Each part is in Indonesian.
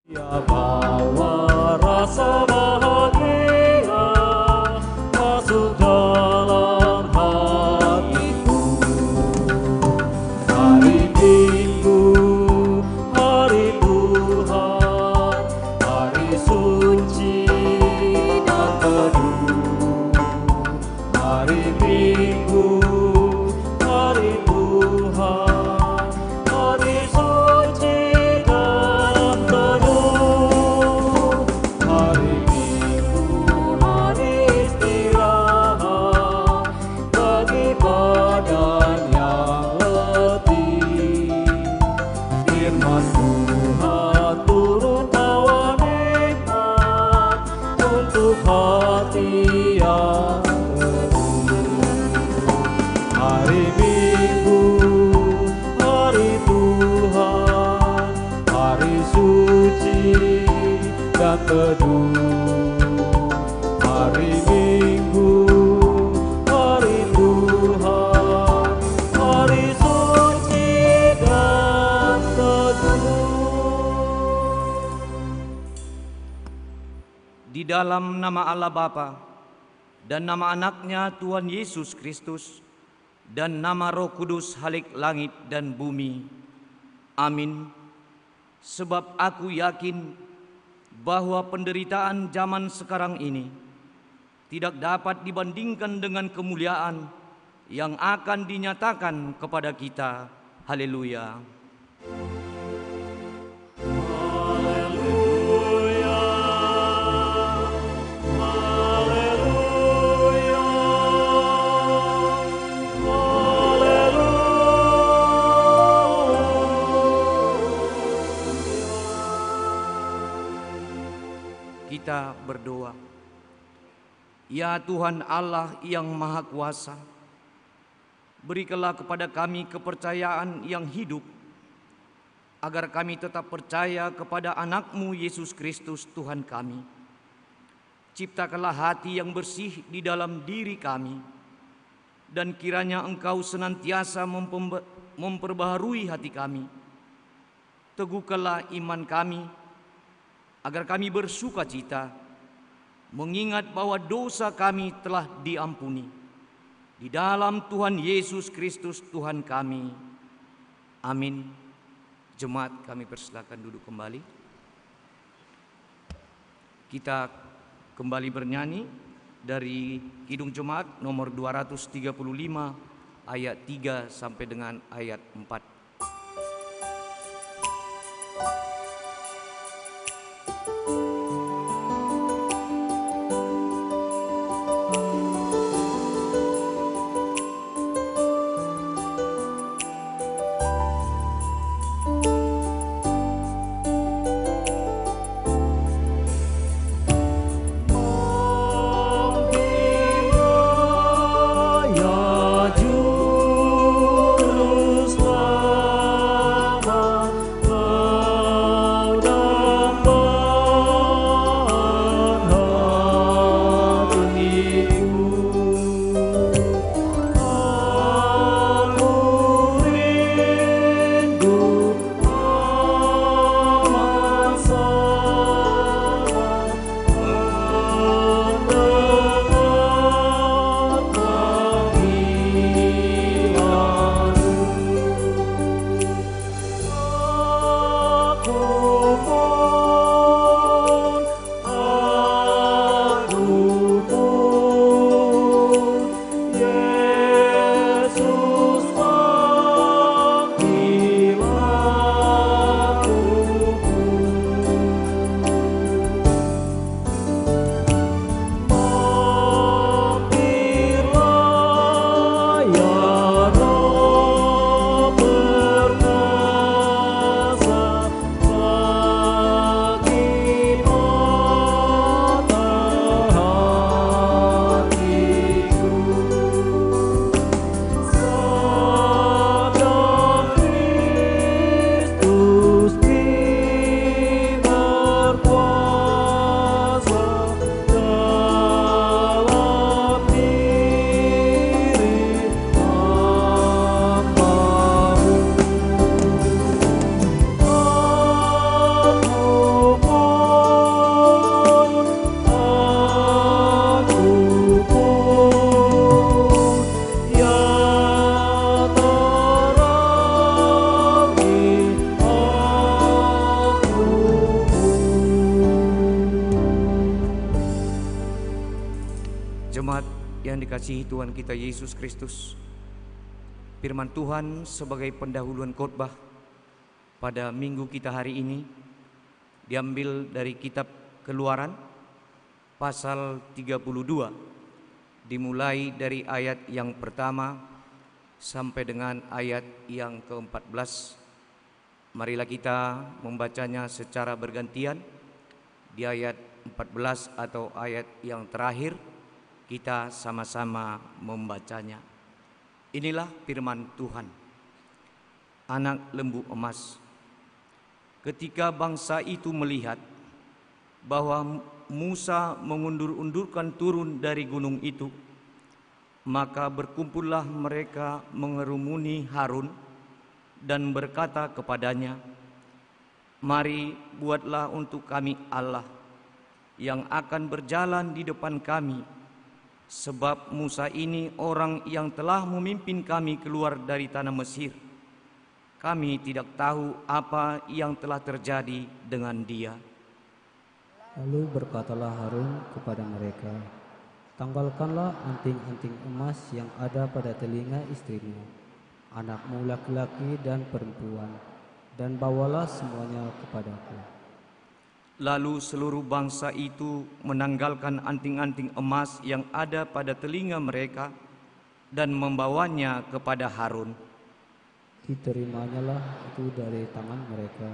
Ya bawa rasa bahagia masuk dalam hatiku. Hari Minggu, hari Tuhan, hari suci dan teduh. Hari Minggu, hari Tuhan, hari suci dan teduh. Hari Minggu, hari istirahat bagi badan yang letih. Firman Tuhan turun bawa nikmat untuk hati yang Hari Minggu, hari Tuhan, hari suci dan teduh. Hari Minggu, hari Tuhan, hari suci dan teduh. Di dalam nama Allah Bapa dan nama anaknya Tuhan Yesus Kristus dan nama Roh Kudus halik langit dan bumi. Amin. Sebab aku yakin bahwa penderitaan zaman sekarang ini tidak dapat dibandingkan dengan kemuliaan yang akan dinyatakan kepada kita. Haleluya. Kita berdoa. Ya Tuhan Allah yang Maha Kuasa, berikanlah kepada kami kepercayaan yang hidup, agar kami tetap percaya kepada anak-Mu Yesus Kristus Tuhan kami. Ciptakanlah hati yang bersih di dalam diri kami, dan kiranya Engkau senantiasa memperbaharui hati kami. Teguhkanlah iman kami, agar kami bersuka cita, mengingat bahwa dosa kami telah diampuni di dalam Tuhan Yesus Kristus Tuhan kami. Amin. Jemaat, kami persilakan duduk kembali. Kita kembali bernyanyi dari Kidung Jemaat nomor 235 ayat 3 sampai dengan ayat 4. Ya juru selamat. yang dikasihi Tuhan kita Yesus Kristus, firman Tuhan sebagai pendahuluan khotbah pada minggu kita hari ini diambil dari kitab Keluaran pasal 32, dimulai dari ayat yang pertama sampai dengan ayat yang ke-14. Marilah kita membacanya secara bergantian. Di ayat 14 atau ayat yang terakhir kita sama-sama membacanya. Inilah firman Tuhan. Anak lembu emas. Ketika bangsa itu melihat bahwa Musa mengundur-undurkan turun dari gunung itu, maka berkumpullah mereka mengerumuni Harun dan berkata kepadanya, "Mari buatlah untuk kami Allah yang akan berjalan di depan kami, sebab Musa ini orang yang telah memimpin kami keluar dari tanah Mesir. Kami tidak tahu apa yang telah terjadi dengan dia." Lalu berkatalah Harun kepada mereka, "Tanggalkanlah anting-anting emas yang ada pada telinga istrimu, anakmu laki-laki dan perempuan, dan bawalah semuanya kepadaku." Lalu seluruh bangsa itu menanggalkan anting-anting emas yang ada pada telinga mereka dan membawanya kepada Harun. Diterimanya itu dari tangan mereka,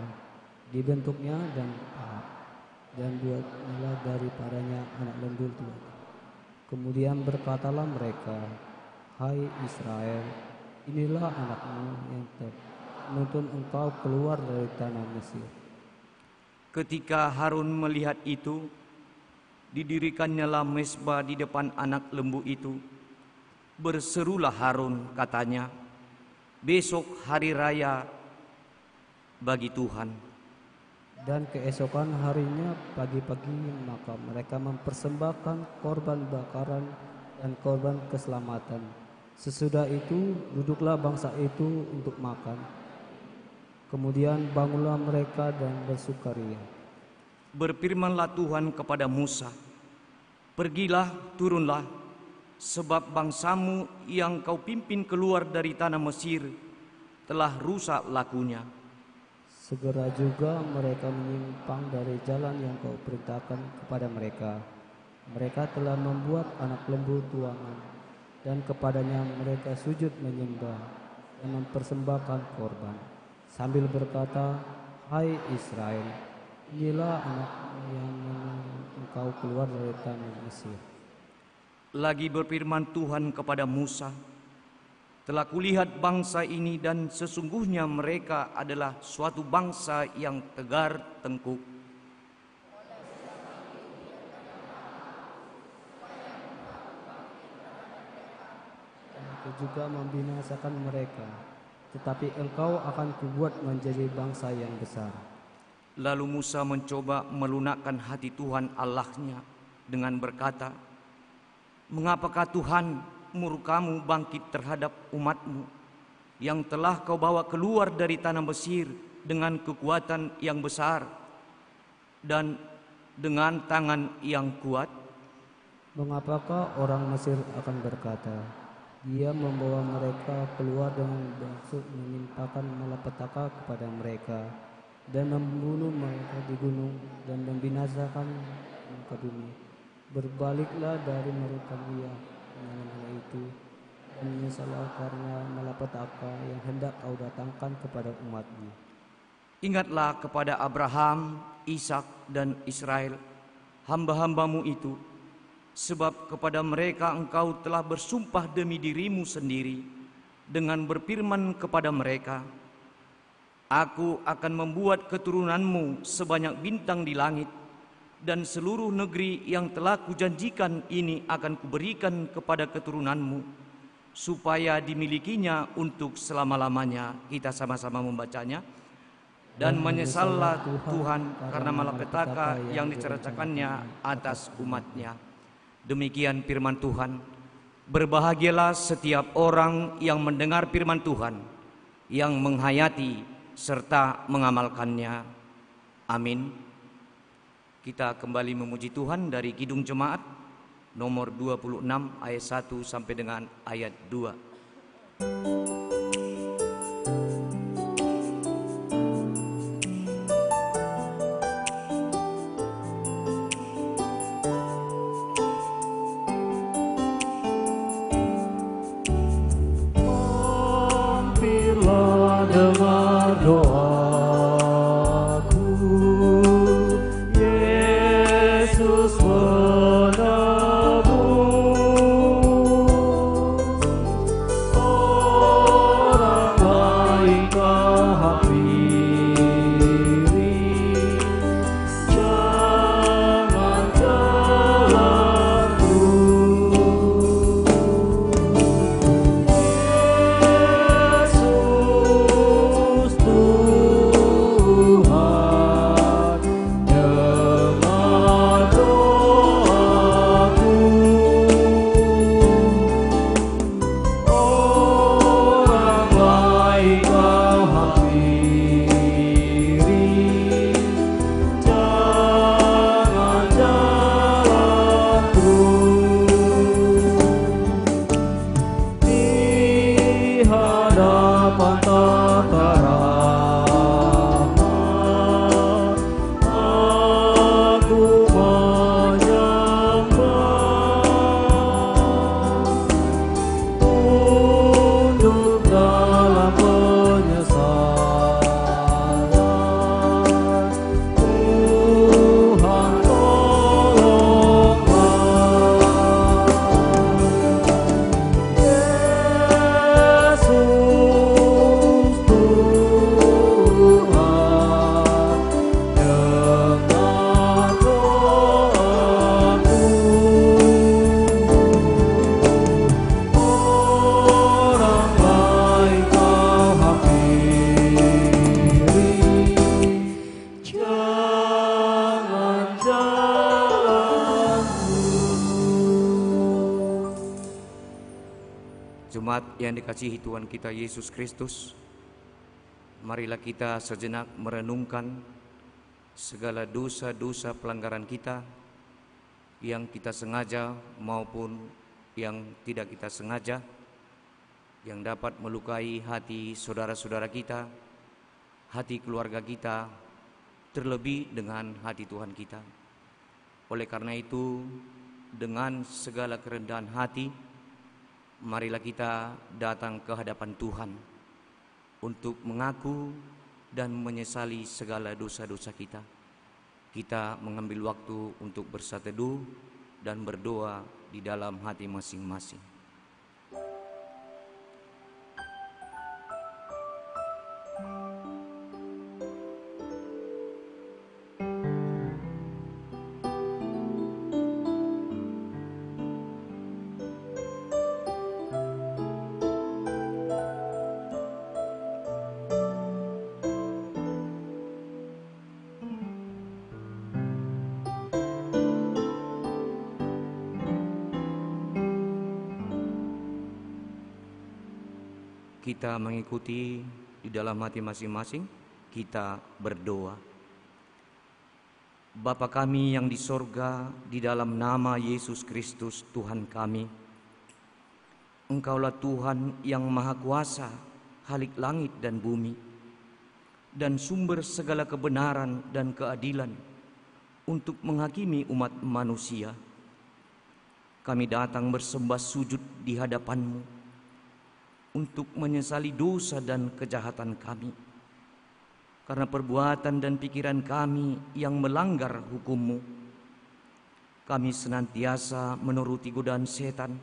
dibentuknya dan buatnya daripadanya anak lembu tua. Kemudian berkatalah mereka, "Hai Israel, inilah anakmu yang menuntun engkau keluar dari tanah Mesir." Ketika Harun melihat itu, didirikannya mezbah di depan anak lembu itu. Berserulah Harun, katanya, "Besok hari raya bagi Tuhan." Dan keesokan harinya pagi-pagi maka mereka mempersembahkan korban bakaran dan korban keselamatan. Sesudah itu duduklah bangsa itu untuk makan. Kemudian bangunlah mereka dan bersukaria. Berfirmanlah Tuhan kepada Musa, "Pergilah, turunlah, sebab bangsamu yang kau pimpin keluar dari tanah Mesir telah rusak lakunya." Segera juga mereka menyimpang dari jalan yang kau perintahkan kepada mereka. Mereka telah membuat anak lembu tuangan, dan kepadanya mereka sujud menyembah dan mempersembahkan korban, sambil berkata, "Hai Israel, inilah anak yang engkau keluar dari tanah Mesir." Lagi berfirman Tuhan kepada Musa, "Telah kulihat bangsa ini dan sesungguhnya mereka adalah suatu bangsa yang tegar tengkuk. Aku juga membinasakan mereka, tetapi engkau akan kubuat menjadi bangsa yang besar." Lalu Musa mencoba melunakkan hati Tuhan Allahnya dengan berkata, "Mengapakah Tuhan murkamu bangkit terhadap umatmu yang telah kau bawa keluar dari tanah Mesir dengan kekuatan yang besar dan dengan tangan yang kuat?" Mengapakah orang Mesir akan berkata, "Dia membawa mereka keluar dengan maksud menimpakan malapetaka kepada mereka dan membunuh mereka di gunung dan membinasakan muka bumi. Berbaliklah dari mereka dia itu dan menyesallah karena malapetaka yang hendak kau datangkan kepada umatmu." Ingatlah kepada Abraham, Ishak dan Israel, hamba-hambamu itu, sebab kepada mereka engkau telah bersumpah demi dirimu sendiri dengan berfirman kepada mereka, "Aku akan membuat keturunanmu sebanyak bintang di langit, dan seluruh negeri yang telah kujanjikan ini akan kuberikan kepada keturunanmu, supaya dimilikinya untuk selama-lamanya." Kita sama-sama membacanya. "Dan menyesallah Tuhan karena malapetaka yang diceritakannya atas umatnya." Demikian firman Tuhan. Berbahagialah setiap orang yang mendengar firman Tuhan, yang menghayati serta mengamalkannya. Amin. Kita kembali memuji Tuhan dari Kidung Jemaat nomor 26 ayat 1 sampai dengan ayat 2. Mampirlah dengar doaku, Yesus menebus. Orang baik kau hampiri, jangan jalanku. Yesus Tuhan, dengar doaku. Orang baik kau hampiri, jangan jalan terus. Di hadapan tata rahmat, aku menyembah. Tunduk dalam penyesalan, Tuhan tolonglah. Yesus Tuhan, dengar doaku. Orang baik kau hampiri, jangan jalanku. Jemaat yang dikasihi Tuhan kita Yesus Kristus, marilah kita sejenak merenungkan segala dosa-dosa pelanggaran kita yang kita sengaja maupun yang tidak kita sengaja, yang dapat melukai hati saudara-saudara kita, hati keluarga kita, terlebih dengan hati Tuhan kita. Oleh karena itu, dengan segala kerendahan hati, marilah kita datang ke hadapan Tuhan untuk mengaku dan menyesali segala dosa-dosa kita. Kita mengambil waktu untuk bersatu teduh dan berdoa di dalam hati masing-masing. Kita mengikuti di dalam hati masing-masing, kita berdoa. Bapa kami yang di sorga, di dalam nama Yesus Kristus Tuhan kami, Engkaulah Tuhan yang Maha Kuasa, Khalik langit dan bumi, dan sumber segala kebenaran dan keadilan untuk menghakimi umat manusia. Kami datang bersembah sujud di hadapan-Mu untuk menyesali dosa dan kejahatan kami, karena perbuatan dan pikiran kami yang melanggar hukum-Mu. Kami senantiasa menuruti godaan setan,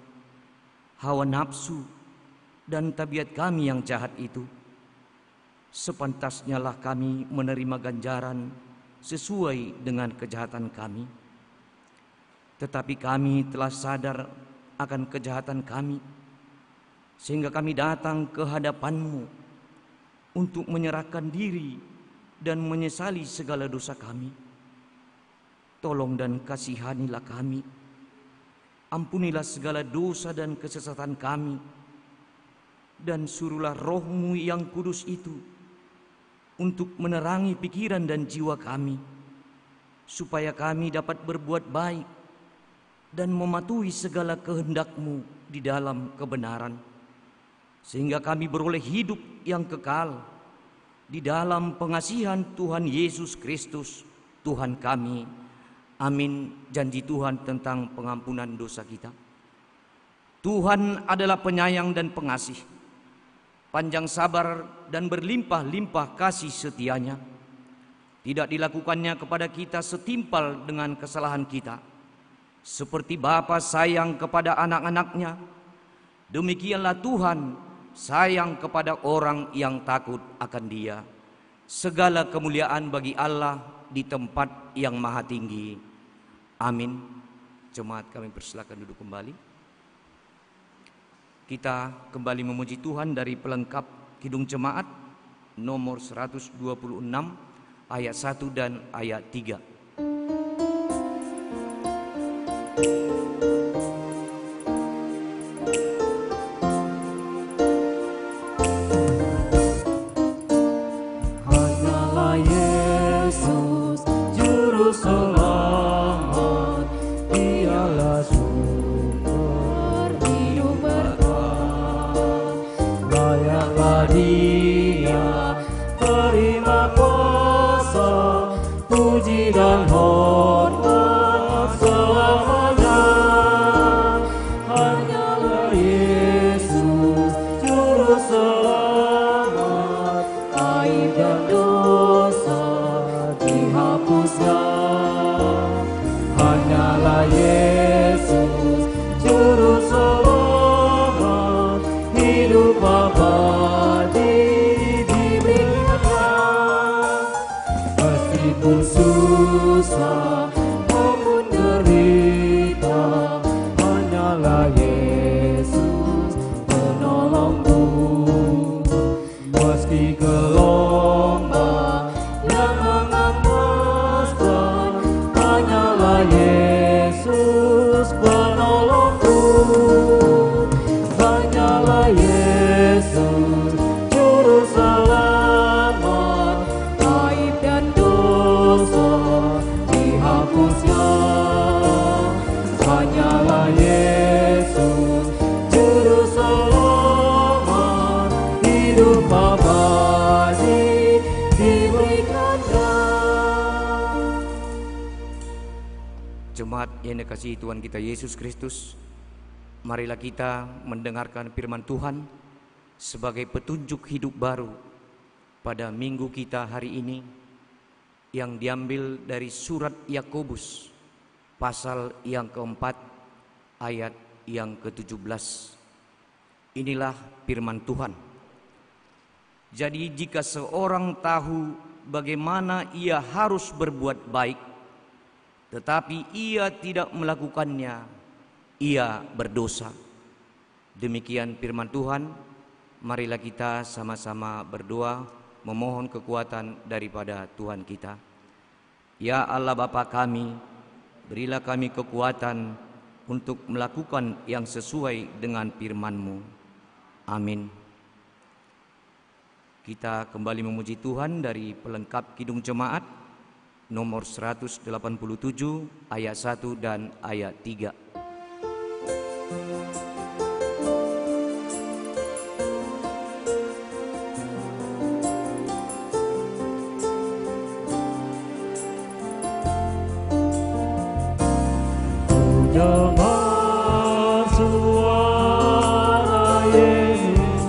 hawa nafsu, dan tabiat kami yang jahat itu. Sepantasnya lah kami menerima ganjaran sesuai dengan kejahatan kami. Tetapi kami telah sadar akan kejahatan kami, sehingga kami datang ke hadapan-Mu untuk menyerahkan diri dan menyesali segala dosa kami. Tolong dan kasihanilah kami. Ampunilah segala dosa dan kesesatan kami. Dan suruhlah Roh-Mu yang kudus itu untuk menerangi pikiran dan jiwa kami, supaya kami dapat berbuat baik dan mematuhi segala kehendak-Mu di dalam kebenaran, sehingga kami beroleh hidup yang kekal di dalam pengasihan Tuhan Yesus Kristus, Tuhan kami. Amin. Janji Tuhan tentang pengampunan dosa kita. Tuhan adalah penyayang dan pengasih, panjang sabar dan berlimpah-limpah kasih setianya. Tidak dilakukannya kepada kita setimpal dengan kesalahan kita. Seperti Bapa sayang kepada anak-anaknya, demikianlah Tuhan sayang kepada orang yang takut akan Dia. Segala kemuliaan bagi Allah di tempat yang maha tinggi. Amin. Jemaat, kami persilakan duduk kembali. Kita kembali memuji Tuhan dari pelengkap Kidung Jemaat nomor 126 ayat 1 dan ayat 3. Hanyalah Yesus Juru Selamat, Dialah sumber hidup berkah. Layaklah Dia terima kuasa, puji dan hormat selamanya. Hanyalah Yesus Juru Selamat, aib dan dosa dihapusnya. Hanyalah Yesus Juru Selamat, hidup abadi diberikannya. Meskipun susah maupun derita, hanyalah Yesus penolongku. Meski gelombang yang menghempaskan, hanyalah Yesus penolongku. Hanyalah Yesus Juru Selamat, aib dan dosa dihapusnya. Hanyalah Yesus Juru Selamat, hidup abadi diberikannya. Jemaat yang dikasihi Tuhan kita Yesus Kristus, marilah kita mendengarkan firman Tuhan sebagai petunjuk hidup baru pada minggu kita hari ini, yang diambil dari surat Yakobus pasal yang keempat ayat yang ke-17. Inilah firman Tuhan. Jadi jika seorang tahu bagaimana ia harus berbuat baik, tetapi ia tidak melakukannya, ia berdosa. Demikian firman Tuhan. Marilah kita sama-sama berdoa memohon kekuatan daripada Tuhan kita. Ya Allah Bapa kami, berilah kami kekuatan untuk melakukan yang sesuai dengan firman-Mu. Amin. Kita kembali memuji Tuhan dari pelengkap Kidung Jemaat nomor 187 ayat 1 dan ayat 3. Dengar suara Yesus,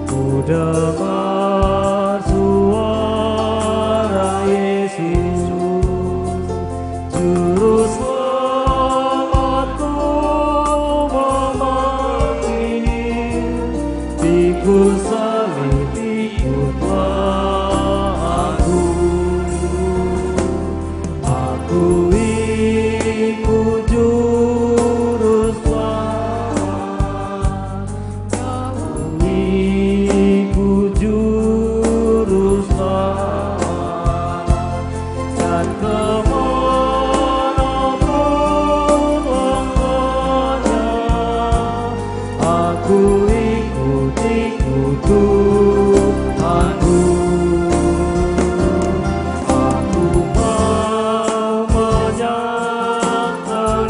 ku dengar suara Yesus, Juru Selamatku memanggil, pikul salib ikutlah aku ikut Juru Selamat, ikut Juru Selamat, dan kemanapun langkahnya, aku ikut Tuhanku. Aku mau menyatakan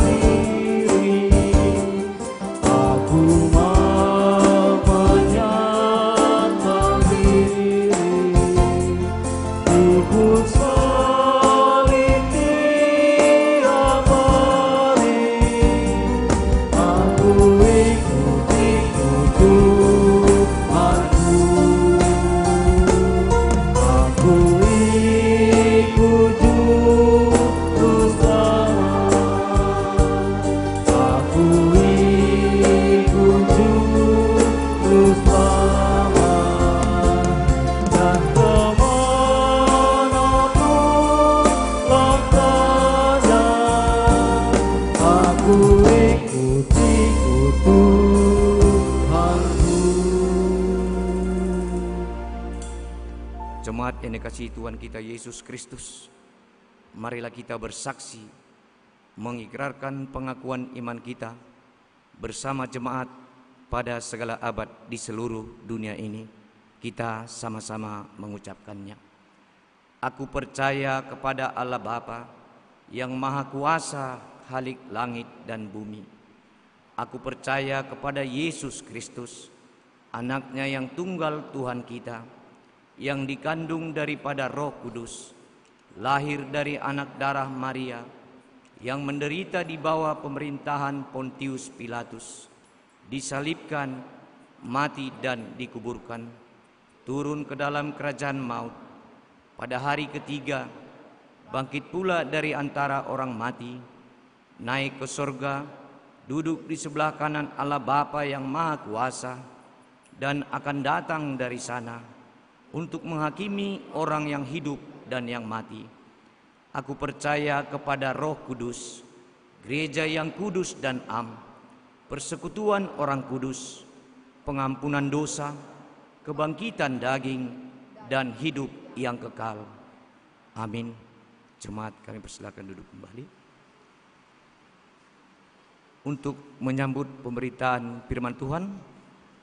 jemaat yang dikasihi Tuhan kita Yesus Kristus, marilah kita bersaksi, mengikrarkan pengakuan iman kita bersama jemaat pada segala abad di seluruh dunia ini. Kita sama-sama mengucapkannya. Aku percaya kepada Allah Bapa yang Maha Kuasa, Khalik langit dan bumi. Aku percaya kepada Yesus Kristus, Anaknya yang tunggal Tuhan kita, yang dikandung daripada Roh Kudus, lahir dari anak darah Maria, yang menderita di bawah pemerintahan Pontius Pilatus, disalibkan, mati dan dikuburkan, turun ke dalam kerajaan maut, pada hari ketiga bangkit pula dari antara orang mati, naik ke sorga, duduk di sebelah kanan Allah Bapa yang Maha Kuasa, dan akan datang dari sana untuk menghakimi orang yang hidup dan yang mati. Aku percaya kepada Roh Kudus, gereja yang kudus dan am, persekutuan orang kudus, pengampunan dosa, kebangkitan daging, dan hidup yang kekal. Amin. Jemaat, kami persilakan duduk kembali. Untuk menyambut pemberitaan firman Tuhan,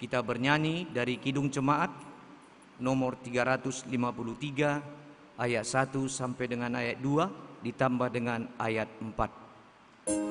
kita bernyanyi dari Kidung Jemaat nomor 353 ayat 1 sampai dengan ayat 2 ditambah dengan ayat 4.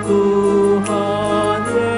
Tuhan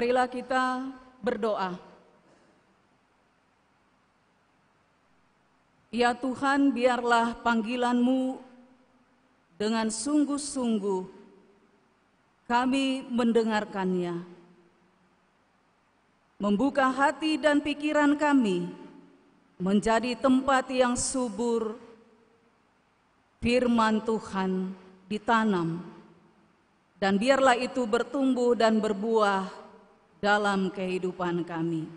Marilah kita berdoa. Ya Tuhan, biarlah panggilan-Mu dengan sungguh-sungguh kami mendengarkannya. Membuka hati dan pikiran kami menjadi tempat yang subur firman Tuhan ditanam, dan biarlah itu bertumbuh dan berbuah dalam kehidupan kami.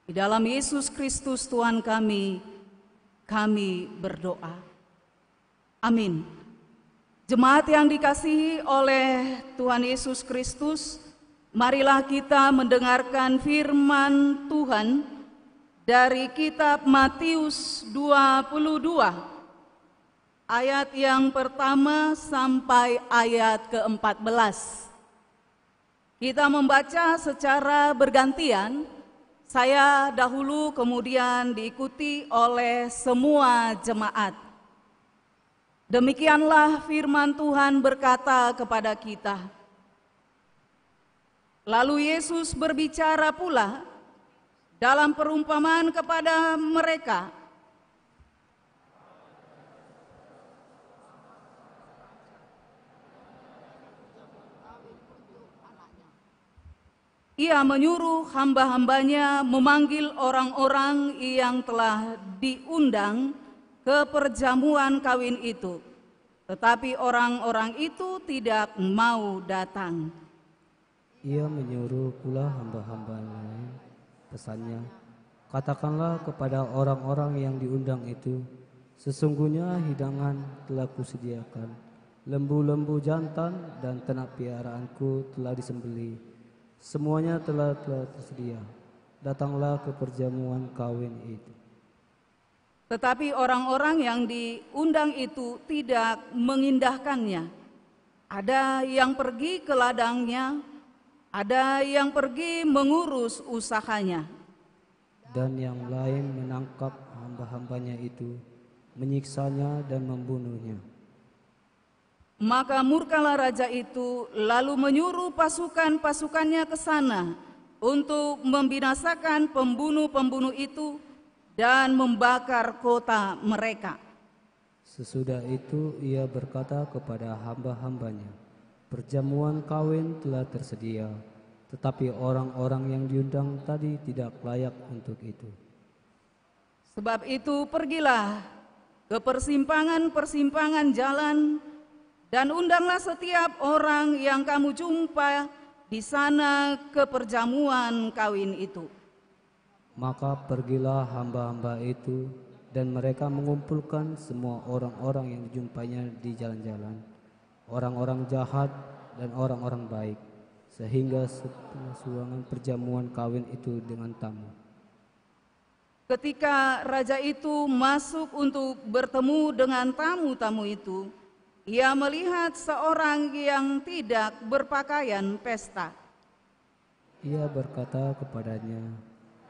Di dalam Yesus Kristus Tuhan kami berdoa. Amin. Jemaat yang dikasihi oleh Tuhan Yesus Kristus, marilah kita mendengarkan firman Tuhan dari kitab Matius 22, ayat yang pertama sampai ayat ke-14. Kita membaca secara bergantian, saya dahulu kemudian diikuti oleh semua jemaat. Demikianlah firman Tuhan berkata kepada kita. Lalu Yesus berbicara pula dalam perumpamaan kepada mereka. Ia menyuruh hamba-hambanya memanggil orang-orang yang telah diundang ke perjamuan kawin itu. Tetapi orang-orang itu tidak mau datang. Ia menyuruh pula hamba-hambanya, pesannya, katakanlah kepada orang-orang yang diundang itu, sesungguhnya hidangan telah kusediakan, lembu-lembu jantan dan ternak piaraanku telah disembelih. Semuanya telah tersedia. Datanglah ke perjamuan kawin itu. Tetapi orang-orang yang diundang itu tidak mengindahkannya. Ada yang pergi ke ladangnya, ada yang pergi mengurus usahanya. Dan yang lain menangkap hamba-hambanya itu, menyiksanya dan membunuhnya. Maka murkalah raja itu, lalu menyuruh pasukan-pasukannya ke sana untuk membinasakan pembunuh-pembunuh itu dan membakar kota mereka. Sesudah itu ia berkata kepada hamba-hambanya, perjamuan kawin telah tersedia, tetapi orang-orang yang diundang tadi tidak layak untuk itu. Sebab itu pergilah ke persimpangan-persimpangan jalan dan undanglah setiap orang yang kamu jumpa di sana ke perjamuan kawin itu. Maka pergilah hamba-hamba itu, dan mereka mengumpulkan semua orang-orang yang dijumpainya di jalan-jalan, orang-orang jahat dan orang-orang baik, sehingga sesuangan perjamuan kawin itu dengan tamu. Ketika raja itu masuk untuk bertemu dengan tamu-tamu itu, ia melihat seorang yang tidak berpakaian pesta. Ia berkata kepadanya,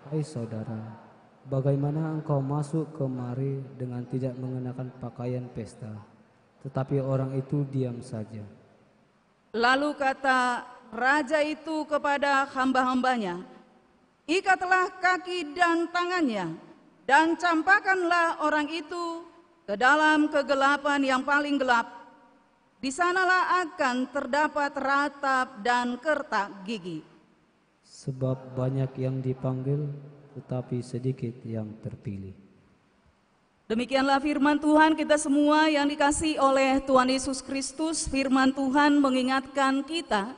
hai saudara, bagaimana engkau masuk kemari dengan tidak mengenakan pakaian pesta? Tetapi orang itu diam saja. Lalu kata raja itu kepada hamba-hambanya, ikatlah kaki dan tangannya, dan campakkanlah orang itu ke dalam kegelapan yang paling gelap. Di sanalah akan terdapat ratap dan kertak gigi. Sebab banyak yang dipanggil, tetapi sedikit yang terpilih. Demikianlah firman Tuhan. Kita semua yang dikasihi oleh Tuhan Yesus Kristus, firman Tuhan mengingatkan kita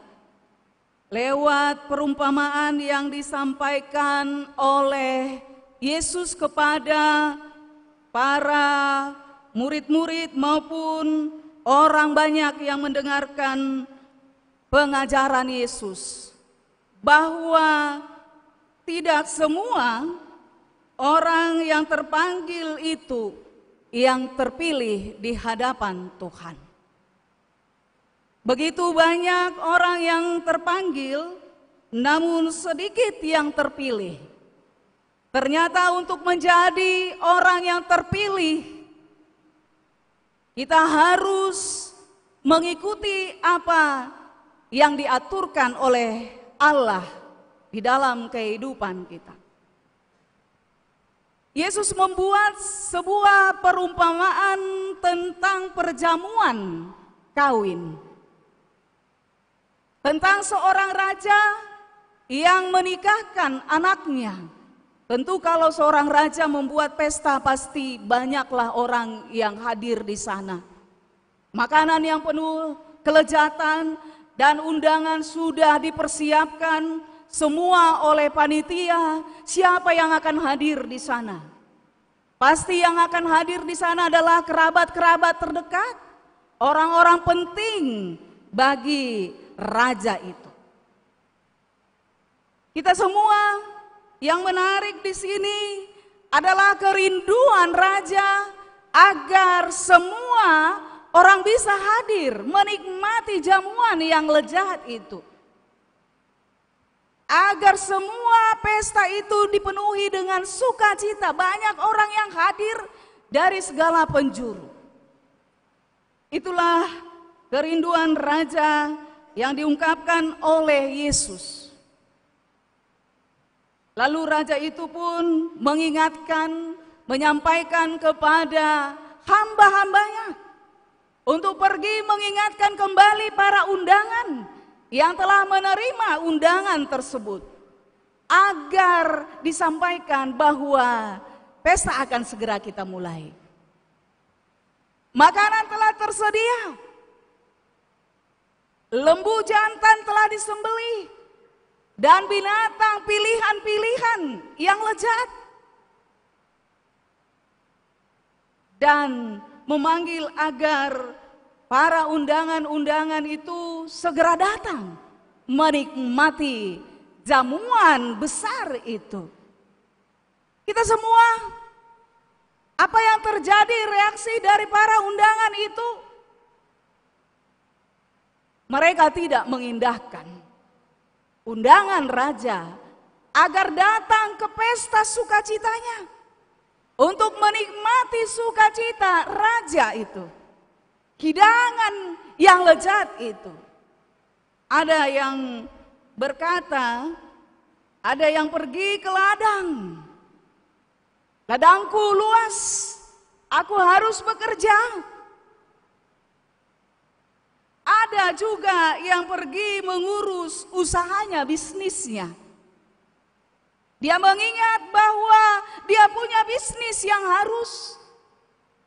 lewat perumpamaan yang disampaikan oleh Yesus kepada para murid-murid maupun orang banyak yang mendengarkan pengajaran Yesus, bahwa tidak semua orang yang terpanggil itu yang terpilih di hadapan Tuhan. Begitu banyak orang yang terpanggil, namun sedikit yang terpilih. Ternyata untuk menjadi orang yang terpilih, kita harus mengikuti apa yang diaturkan oleh Allah di dalam kehidupan kita. Yesus membuat sebuah perumpamaan tentang perjamuan kawin. Tentang seorang raja yang menikahkan anaknya. Tentu kalau seorang raja membuat pesta pasti banyaklah orang yang hadir di sana. Makanan yang penuh kelezatan dan undangan sudah dipersiapkan semua oleh panitia. Siapa yang akan hadir di sana? Pasti yang akan hadir di sana adalah kerabat-kerabat terdekat, orang-orang penting bagi raja itu. Kita semua yang menarik di sini adalah kerinduan raja agar semua orang bisa hadir menikmati jamuan yang lezat itu. Agar semua pesta itu dipenuhi dengan sukacita. Banyak orang yang hadir dari segala penjuru. Itulah kerinduan raja yang diungkapkan oleh Yesus. Lalu raja itu pun mengingatkan, menyampaikan kepada hamba-hambanya untuk pergi mengingatkan kembali para undangan yang telah menerima undangan tersebut, agar disampaikan bahwa pesta akan segera kita mulai. Makanan telah tersedia, lembu jantan telah disembelih, dan binatang pilihan-pilihan yang lezat, dan memanggil agar para undangan-undangan itu segera datang menikmati jamuan besar itu. Kita semua, apa yang terjadi reaksi dari para undangan itu? Mereka tidak mengindahkan undangan raja agar datang ke pesta sukacitanya untuk menikmati sukacita raja itu. Hidangan yang lezat itu. Ada yang berkata, ada yang pergi ke ladang. Ladangku luas, aku harus bekerja. Ada juga yang pergi mengurus usahanya, bisnisnya. Dia mengingat bahwa dia punya bisnis yang harus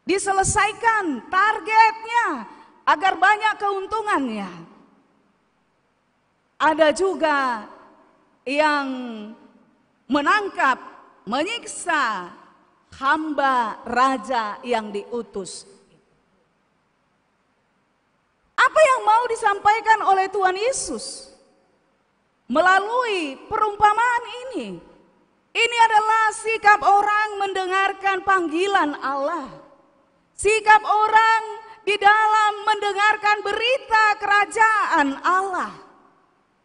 diselesaikan targetnya agar banyak keuntungannya. Ada juga yang menangkap, menyiksa hamba raja yang diutus. Apa yang mau disampaikan oleh Tuhan Yesus melalui perumpamaan ini? Ini adalah sikap orang mendengarkan panggilan Allah. Sikap orang di dalam mendengarkan berita kerajaan Allah.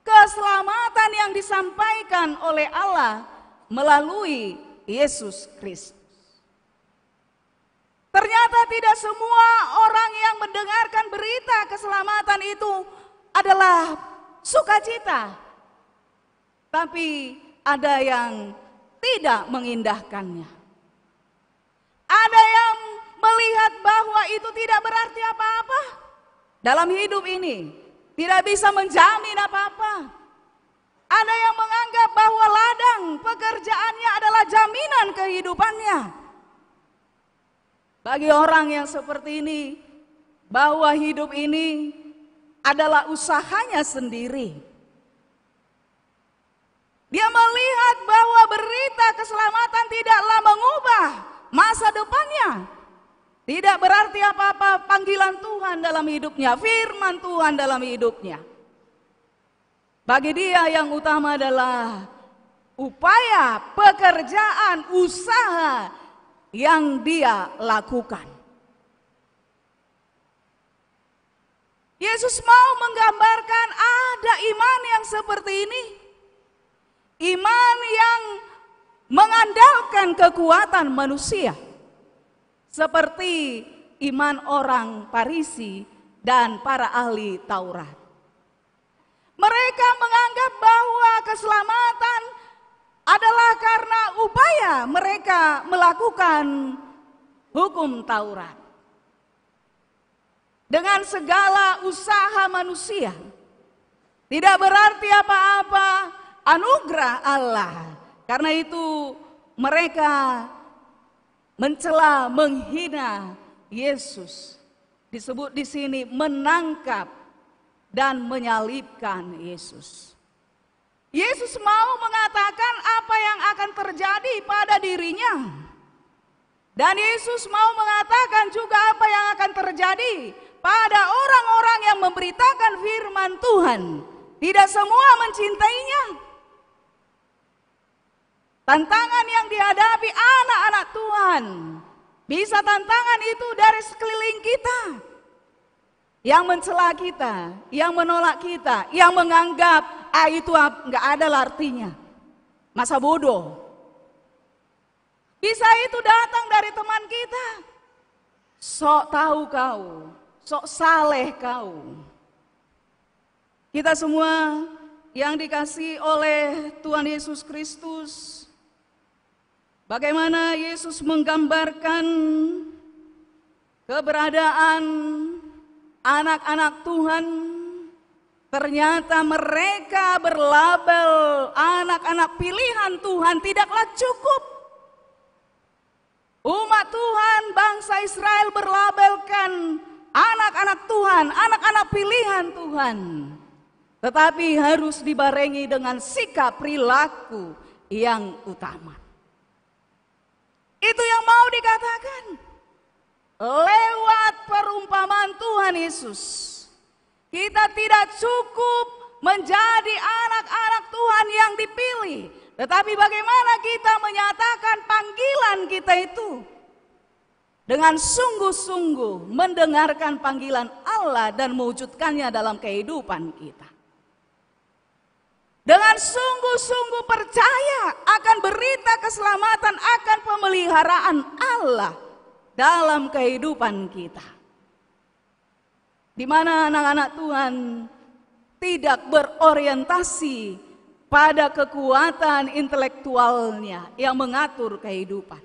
Keselamatan yang disampaikan oleh Allah melalui Yesus Kristus. Ternyata tidak semua orang yang mendengarkan berita keselamatan itu adalah sukacita. Tapi ada yang tidak mengindahkannya. Ada yang melihat bahwa itu tidak berarti apa-apa dalam hidup ini, tidak bisa menjamin apa-apa. Ada yang menganggap bahwa ladang pekerjaannya adalah jaminan kehidupannya. Bagi orang yang seperti ini, bahwa hidup ini adalah usahanya sendiri. Dia melihat bahwa berita keselamatan tidaklah mengubah masa depannya. Tidak berarti apa-apa panggilan Tuhan dalam hidupnya, firman Tuhan dalam hidupnya. Bagi dia yang utama adalah upaya, pekerjaan, usaha yang dia lakukan. Yesus mau menggambarkan ada iman yang seperti ini. Iman yang mengandalkan kekuatan manusia. Seperti iman orang Farisi dan para ahli Taurat. Mereka menganggap bahwa keselamatan adalah karena upaya mereka melakukan hukum Taurat. Dengan segala usaha manusia, tidak berarti apa-apa anugerah Allah. Karena itu mereka mencela, menghina Yesus. Disebut di sini menangkap dan menyalibkan Yesus. Yesus mau mengatakan apa yang akan terjadi pada dirinya. Dan Yesus mau mengatakan juga apa yang akan terjadi pada orang-orang yang memberitakan firman Tuhan. Tidak semua mencintainya. Tantangan yang dihadapi anak-anak Tuhan, bisa tantangan itu dari sekeliling kita. Yang mencela kita, yang menolak kita, yang menganggap itu nggak ada artinya. Masa bodoh. Bisa itu datang dari teman kita. Sok tahu kau, sok saleh kau. Kita semua yang dikasihi oleh Tuhan Yesus Kristus, bagaimana Yesus menggambarkan keberadaan anak-anak Tuhan. Ternyata mereka berlabel anak-anak pilihan Tuhan tidaklah cukup. Umat Tuhan, bangsa Israel berlabelkan anak-anak Tuhan, anak-anak pilihan Tuhan. Tetapi harus dibarengi dengan sikap perilaku yang utama. Itu yang mau dikatakan lewat perumpamaan Tuhan Yesus. Kita tidak cukup menjadi anak-anak Tuhan yang dipilih, tetapi bagaimana kita menyatakan panggilan kita itu dengan sungguh-sungguh mendengarkan panggilan Allah dan mewujudkannya dalam kehidupan kita. Dengan sungguh-sungguh percaya akan berita keselamatan, akan pemeliharaan Allah dalam kehidupan kita. Di mana anak-anak Tuhan tidak berorientasi pada kekuatan intelektualnya yang mengatur kehidupan.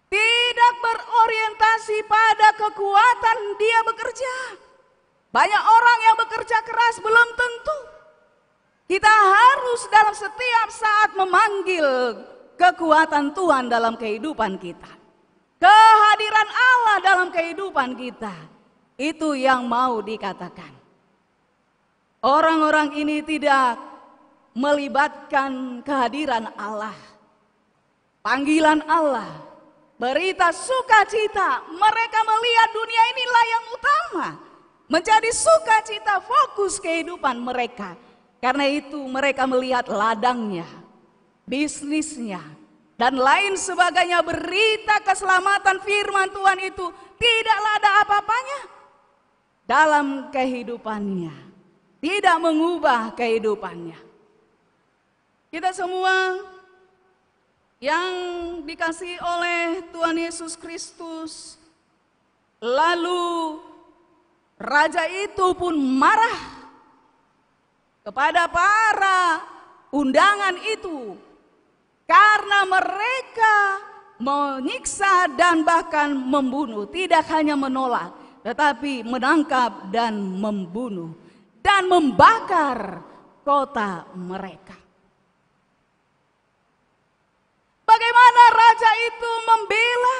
Tidak berorientasi pada kekuatan dia bekerja. Banyak orang yang bekerja keras belum tentu. Kita harus dalam setiap saat memanggil kekuatan Tuhan dalam kehidupan kita. Kehadiran Allah dalam kehidupan kita. Itu yang mau dikatakan. Orang-orang ini tidak melibatkan kehadiran Allah. Panggilan Allah. Berita sukacita. Mereka melihat dunia inilah yang utama. Menjadi sukacita fokus kehidupan mereka. Karena itu mereka melihat ladangnya, bisnisnya, dan lain sebagainya. Berita keselamatan firman Tuhan itu tidaklah ada apa-apanya dalam kehidupannya. Tidak mengubah kehidupannya. Kita semua yang dikasihi oleh Tuhan Yesus Kristus, lalu raja itu pun marah kepada para undangan itu karena mereka menyiksa dan bahkan membunuh. Tidak hanya menolak, tetapi menangkap dan membunuh dan membakar kota mereka. Bagaimana raja itu membela,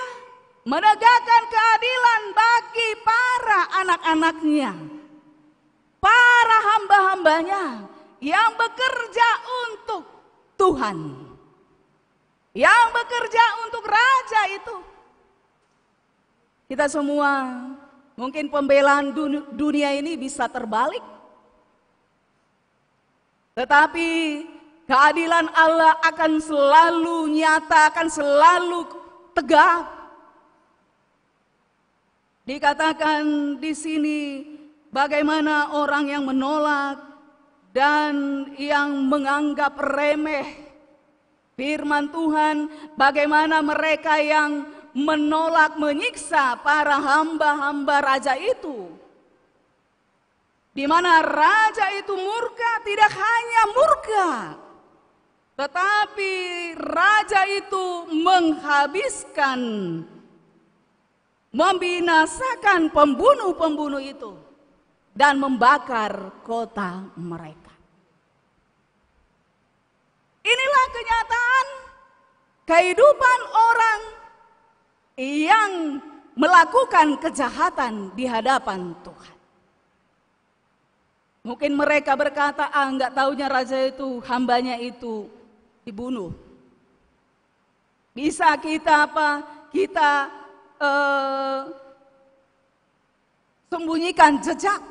menegakkan keadilan bagi para anak-anaknya, para hamba-hambanya yang bekerja untuk Tuhan, yang bekerja untuk raja itu. Kita semua mungkin pembelaan dunia ini bisa terbalik, tetapi keadilan Allah akan selalu nyata, akan selalu tegak. Dikatakan di sini bagaimana orang yang menolak dan yang menganggap remeh firman Tuhan, bagaimana mereka yang menolak, menyiksa para hamba-hamba raja itu. di mana raja itu murka, tidak hanya murka, tetapi raja itu menghabiskan, membinasakan pembunuh-pembunuh itu dan membakar kota mereka. Inilah kenyataan kehidupan orang yang melakukan kejahatan di hadapan Tuhan. Mungkin mereka berkata, enggak taunya raja itu, hambanya itu dibunuh. Bisa kita Kita sembunyikan jejak.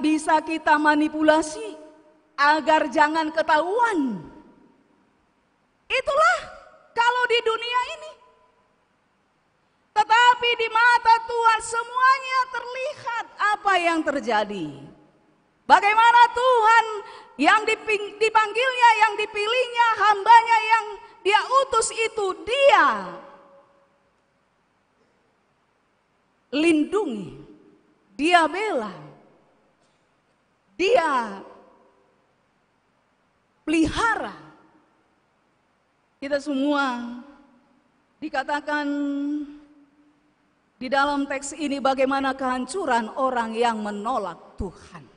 Bisa kita manipulasi agar jangan ketahuan. Itulah kalau di dunia ini. Tetapi di mata Tuhan semuanya terlihat apa yang terjadi. Bagaimana Tuhan yang dipanggilnya, yang dipilihnya, hambanya yang dia utus itu, dia lindungi, dia bela, dia pelihara. Kita semua dikatakan di dalam teks ini bagaimana kehancuran orang yang menolak Tuhan.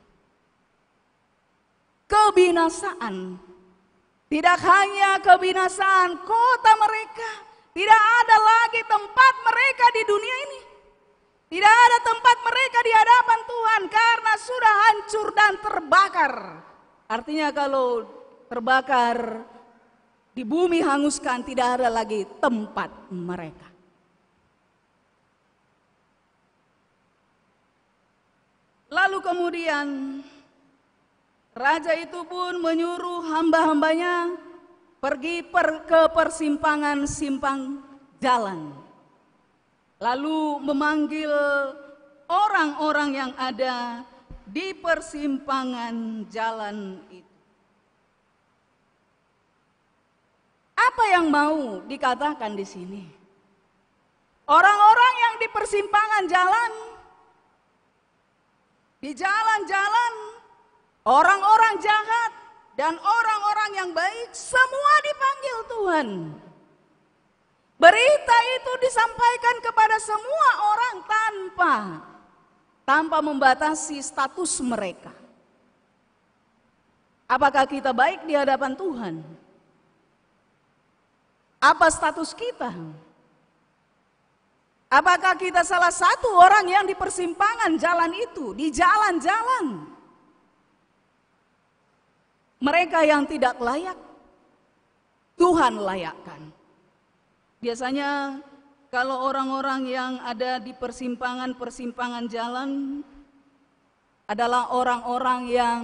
Kebinasaan, tidak hanya kebinasaan kota mereka, tidak ada lagi tempat mereka di dunia ini. Tidak ada tempat mereka di hadapan Tuhan karena sudah hancur dan terbakar. Artinya kalau terbakar, di bumi hanguskan, tidak ada lagi tempat mereka. Lalu kemudian raja itu pun menyuruh hamba-hambanya pergi ke persimpangan simpang jalan. Lalu memanggil orang-orang yang ada di persimpangan jalan itu. Apa yang mau dikatakan di sini? Orang-orang yang di persimpangan jalan, di jalan-jalan, orang-orang jahat dan orang-orang yang baik semua dipanggil Tuhan. Berita itu disampaikan kepada semua orang tanpa membatasi status mereka. Apakah kita baik di hadapan Tuhan? Apa status kita? Apakah kita salah satu orang yang di persimpangan jalan itu, di jalan-jalan? Mereka yang tidak layak, Tuhan layakkan. Biasanya kalau orang-orang yang ada di persimpangan jalan adalah orang-orang yang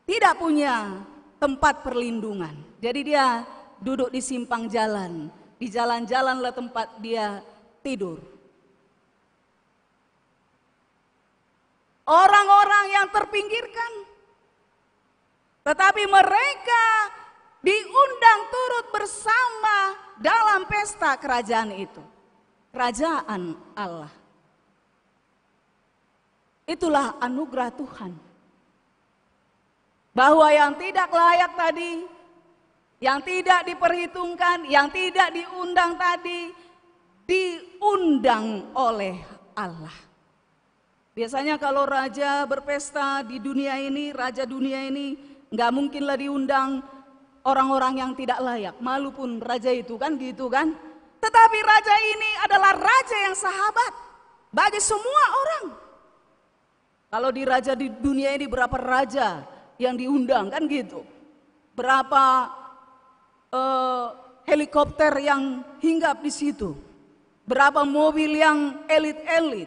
tidak punya tempat perlindungan. Jadi dia duduk di simpang jalan, di jalan-jalanlah tempat dia tidur. Orang-orang yang terpinggirkan, tetapi mereka diundang turut bersama dalam pesta kerajaan itu. Kerajaan Allah. Itulah anugerah Tuhan. Bahwa yang tidak layak tadi, yang tidak diperhitungkan, yang tidak diundang tadi, diundang oleh Allah. Biasanya kalau raja berpesta di dunia ini, raja dunia ini, nggak mungkinlah diundang orang-orang yang tidak layak. Malu pun raja itu kan gitu kan. Tetapi raja ini adalah raja yang sahabat bagi semua orang. Kalau di raja di dunia ini berapa raja yang diundang kan gitu. Berapa helikopter yang hinggap di situ. Berapa mobil yang elit-elit.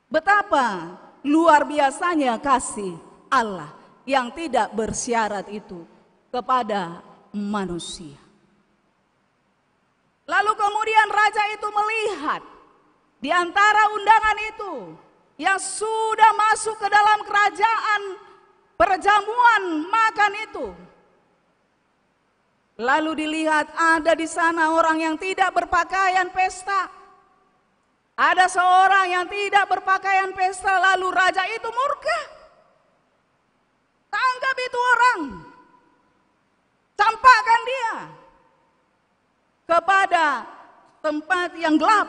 Betapa luar biasanya kasih Allah yang tidak bersyarat itu kepada manusia. Lalu kemudian raja itu melihat di antara undangan itu yang sudah masuk ke dalam kerajaan perjamuan makan itu. Lalu dilihat ada di sana orang yang tidak berpakaian pesta. Ada seorang yang tidak berpakaian pesta, lalu raja itu murka. Tangkap itu orang, campakkan dia kepada tempat yang gelap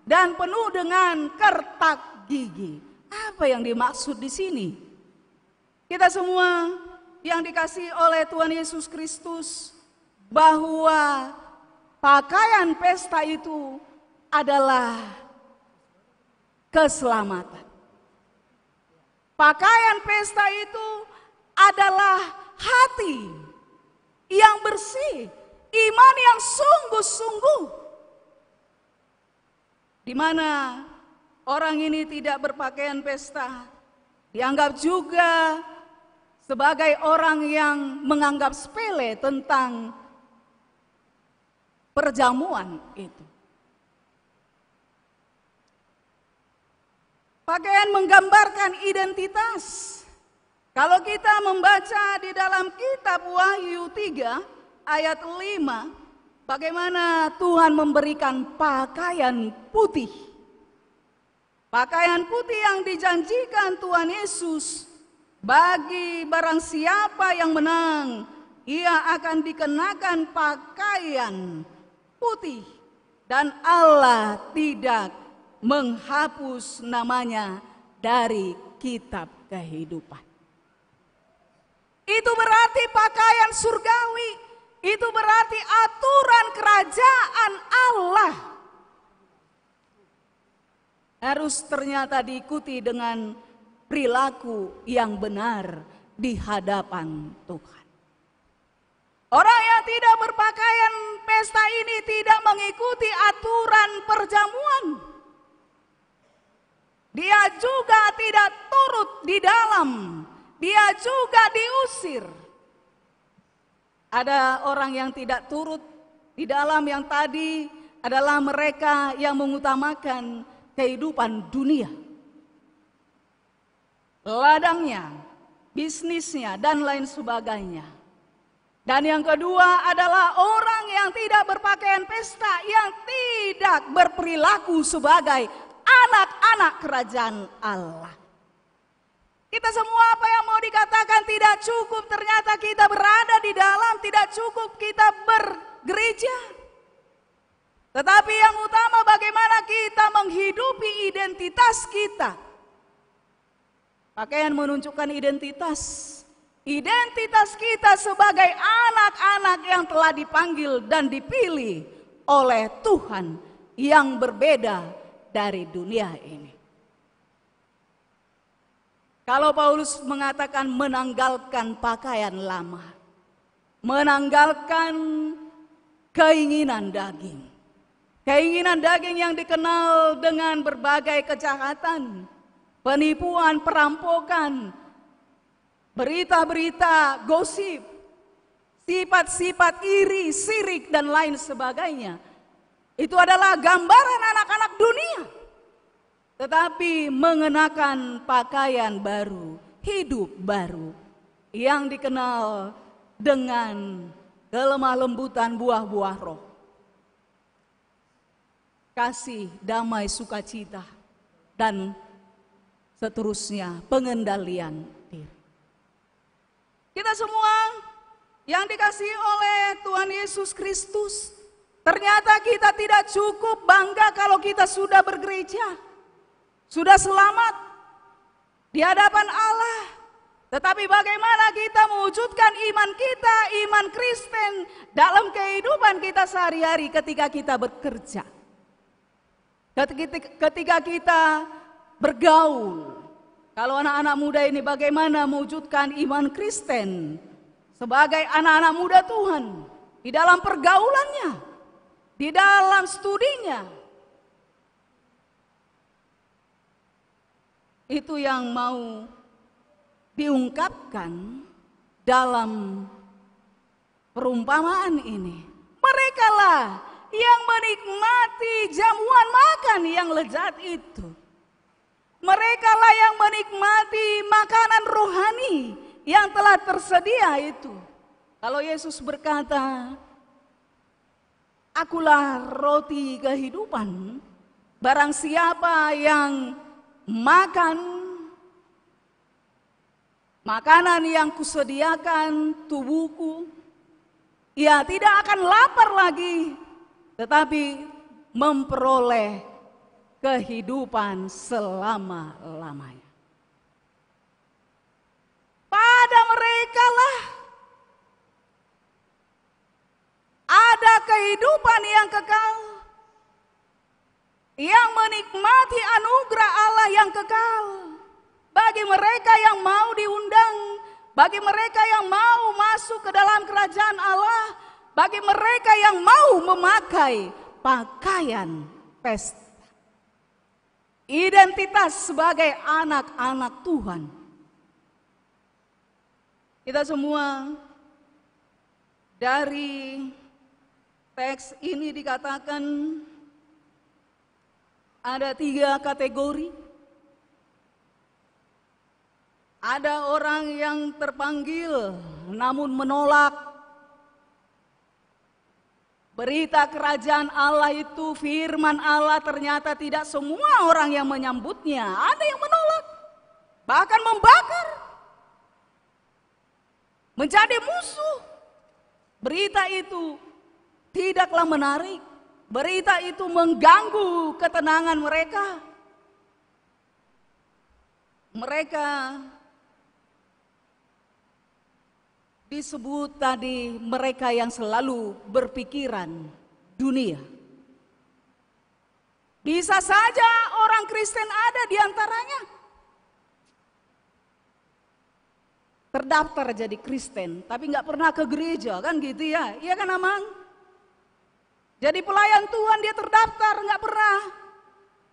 dan penuh dengan kertak gigi. Apa yang dimaksud di sini? Kita semua yang dikasihi oleh Tuhan Yesus Kristus, bahwa pakaian pesta itu adalah keselamatan. Pakaian pesta itu adalah hati yang bersih, iman yang sungguh-sungguh, di mana orang ini tidak berpakaian pesta, dianggap juga sebagai orang yang menganggap sepele tentang perjamuan itu. Pakaian menggambarkan identitas. Kalau kita membaca di dalam kitab Wahyu 3 ayat 5, bagaimana Tuhan memberikan pakaian putih. Pakaian putih yang dijanjikan Tuhan Yesus bagi barang siapa yang menang, ia akan dikenakan pakaian putih dan Allah tidak menghapus namanya dari kitab kehidupan. Itu berarti pakaian surgawi, itu berarti aturan kerajaan Allah harus ternyata diikuti dengan perilaku yang benar di hadapan Tuhan. Orang yang tidak berpakaian pesta ini tidak mengikuti aturan perjamuan. Dia juga tidak turut di dalam, dia juga diusir. Ada orang yang tidak turut di dalam yang tadi adalah mereka yang mengutamakan kehidupan dunia, ladangnya, bisnisnya, dan lain sebagainya. Dan yang kedua adalah orang yang tidak berpakaian pesta, yang tidak berperilaku sebagai anak-anak kerajaan Allah. Kita semua apa yang mau dikatakan tidak cukup, ternyata kita berada di dalam, tidak cukup kita bergereja. Tetapi yang utama bagaimana kita menghidupi identitas kita. Pakaian menunjukkan identitas. Identitas kita sebagai anak-anak yang telah dipanggil dan dipilih oleh Tuhan yang berbeda dari dunia ini. Kalau Paulus mengatakan menanggalkan pakaian lama, menanggalkan keinginan daging. Keinginan daging yang dikenal dengan berbagai kejahatan, penipuan, perampokan, berita-berita, gosip, sifat-sifat iri, sirik, dan lain sebagainya. Itu adalah gambaran anak-anak dunia. Tetapi mengenakan pakaian baru, hidup baru, yang dikenal dengan kelemah lembutan buah-buah roh. Kasih, damai, sukacita, dan seterusnya pengendalian diri. Kita semua yang dikasihi oleh Tuhan Yesus Kristus, ternyata kita tidak cukup bangga kalau kita sudah bergereja, sudah selamat di hadapan Allah. Tetapi bagaimana kita mewujudkan iman kita, iman Kristen dalam kehidupan kita sehari-hari ketika kita bekerja, ketika kita bergaul. Kalau anak-anak muda ini bagaimana mewujudkan iman Kristen sebagai anak-anak muda Tuhan di dalam pergaulannya, di dalam studinya. Itu yang mau diungkapkan dalam perumpamaan ini. Merekalah yang menikmati jamuan makan yang lezat itu. Merekalah yang menikmati makanan rohani yang telah tersedia itu. Kalau Yesus berkata, "Akulah roti kehidupan," barang siapa yang makan makanan yang kusediakan tubuhku, ia tidak akan lapar lagi, tetapi memperoleh kehidupan selama-lamanya. Pada mereka lah ada kehidupan yang kekal, yang menikmati anugerah Allah yang kekal. Bagi mereka yang mau diundang, bagi mereka yang mau masuk ke dalam kerajaan Allah, bagi mereka yang mau memakai pakaian pesta. Identitas sebagai anak-anak Tuhan. Kita semua dari teks ini dikatakan ada 3 kategori. Ada orang yang terpanggil namun menolak. Berita kerajaan Allah itu, firman Allah, ternyata tidak semua orang yang menyambutnya. Ada yang menolak, bahkan membakar, menjadi musuh. Berita itu tidaklah menarik. Berita itu mengganggu ketenangan mereka. Mereka disebut tadi mereka yang selalu berpikiran dunia. Bisa saja orang Kristen ada di antaranya, terdaftar jadi Kristen, tapi nggak pernah ke gereja, kan gitu ya? Iya kan Amang? Jadi pelayan Tuhan dia terdaftar, nggak pernah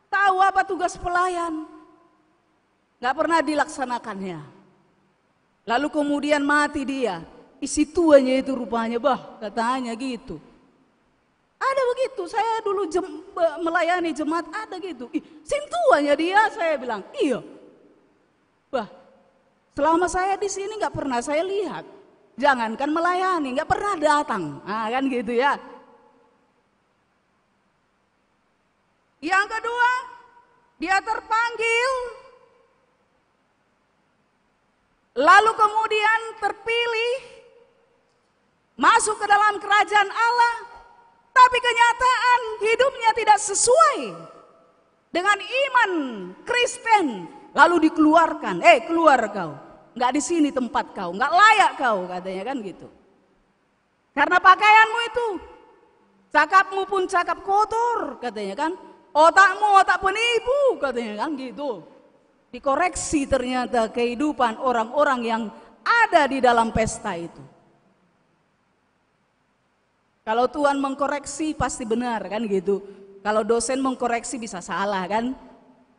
tahu apa tugas pelayan, nggak pernah dilaksanakannya. Lalu kemudian mati dia, isi tuanya itu rupanya, katanya gitu. Ada begitu, saya dulu melayani jemaat ada gitu. Sintuanya dia, saya bilang, iya. Selama saya di sini nggak pernah saya lihat. Jangankan melayani, nggak pernah datang. Nah, kan gitu ya. Yang kedua, dia terpanggil, lalu kemudian terpilih masuk ke dalam kerajaan Allah, tapi kenyataan hidupnya tidak sesuai dengan iman Kristen, lalu dikeluarkan. Keluar kau, nggak di sini tempat kau, nggak layak kau, katanya kan gitu. Karena pakaianmu itu, cakapmu pun cakap kotor, katanya kan. Otakmu otak penipu, katanya kan gitu. Dikoreksi ternyata kehidupan orang-orang yang ada di dalam pesta itu. Kalau Tuhan mengkoreksi pasti benar kan gitu. Kalau dosen mengkoreksi bisa salah kan.